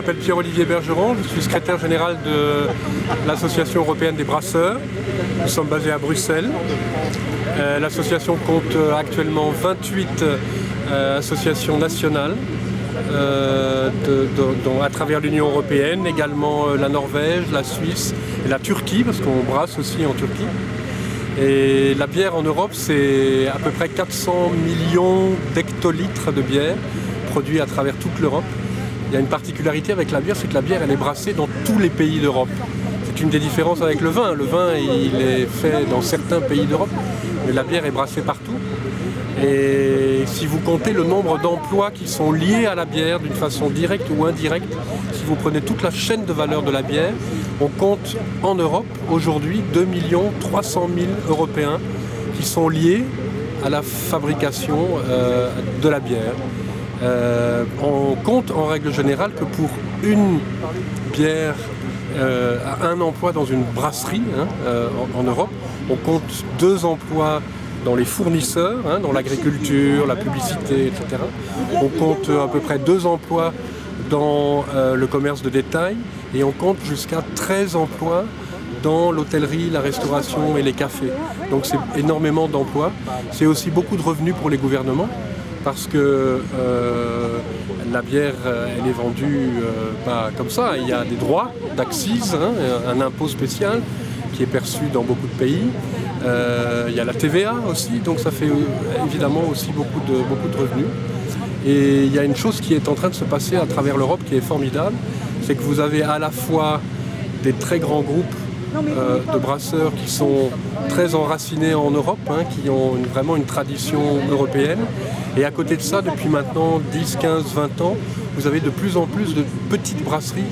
m'appelle Pierre-Olivier Bergeron, je suis secrétaire général de l'Association européenne des brasseurs. Nous sommes basés à Bruxelles. L'association compte actuellement 28 associations nationales à travers l'Union européenne, également la Norvège, la Suisse et la Turquie, parce qu'on brasse aussi en Turquie. Et la bière en Europe, c'est à peu près 400 millions d'hectolitres de bière produits à travers toute l'Europe. Il y a une particularité avec la bière, c'est que la bière elle est brassée dans tous les pays d'Europe. C'est une des différences avec le vin. Le vin il est fait dans certains pays d'Europe, mais la bière est brassée partout. Et si vous comptez le nombre d'emplois qui sont liés à la bière d'une façon directe ou indirecte, si vous prenez toute la chaîne de valeur de la bière, on compte en Europe aujourd'hui 2 300 000 Européens qui sont liés à la fabrication de la bière. On compte en règle générale que pour une bière à un emploi dans une brasserie en Europe, on compte 2 emplois dans les fournisseurs, dans l'agriculture, la publicité, etc. On compte à peu près 2 emplois dans le commerce de détail et on compte jusqu'à 13 emplois dans l'hôtellerie, la restauration et les cafés. Donc c'est énormément d'emplois. C'est aussi beaucoup de revenus pour les gouvernements parce que la bière elle est vendue pas comme ça. Il y a des droits d'accise, un impôt spécial qui est perçu dans beaucoup de pays. Il y a la TVA aussi, donc ça fait évidemment aussi beaucoup de revenus. Et il y a une chose qui est en train de se passer à travers l'Europe qui est formidable, c'est que vous avez à la fois des très grands groupes de brasseurs qui sont très enracinés en Europe, qui ont vraiment une tradition européenne. Et à côté de ça, depuis maintenant 10, 15, 20 ans, vous avez de plus en plus de petites brasseries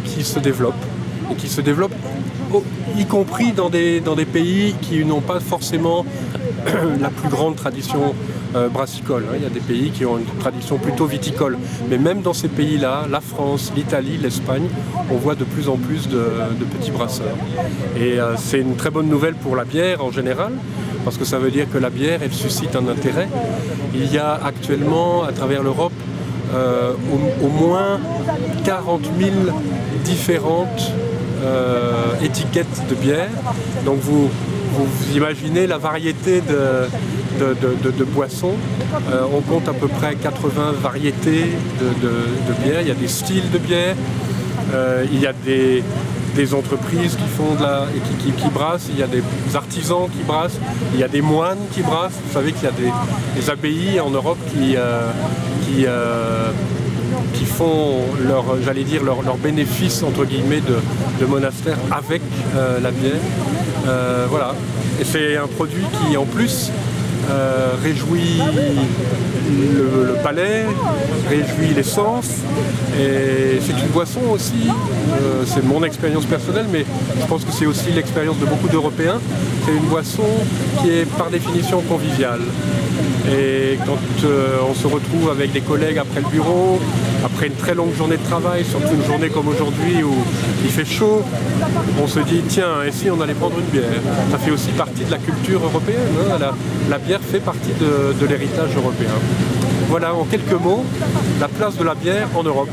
qui se développent. Et qui se développent y compris dans des pays qui n'ont pas forcément la plus grande tradition brassicole. Il y a des pays qui ont une tradition plutôt viticole. Mais même dans ces pays-là, la France, l'Italie, l'Espagne, on voit de plus en plus de petits brasseurs. Et c'est une très bonne nouvelle pour la bière en général, parce que ça veut dire que la bière, elle suscite un intérêt. Il y a actuellement, à travers l'Europe, au moins 40 000 différentes étiquettes de bière. Donc vous imaginez la variété de boissons. On compte à peu près 80 variétés de bière. Il y a des styles de bière. Il y a des entreprises qui font qui brassent. Il y a des artisans qui brassent. Il y a des moines qui brassent. Vous savez qu'il y a des abbayes en Europe qui font leur bénéfice entre guillemets de monastère avec la bière. Voilà. Et c'est un produit qui en plus réjouit le palais, réjouit les sens, et c'est une boisson aussi, c'est mon expérience personnelle, mais je pense que c'est aussi l'expérience de beaucoup d'Européens, c'est une boisson qui est par définition conviviale. Et quand on se retrouve avec des collègues après le bureau, après une très longue journée de travail, surtout une journée comme aujourd'hui où il fait chaud, on se dit tiens, et si on allait prendre une bière? Ça fait aussi partie de la culture européenne, la bière fait partie de l'héritage européen. Voilà en quelques mots la place de la bière en Europe.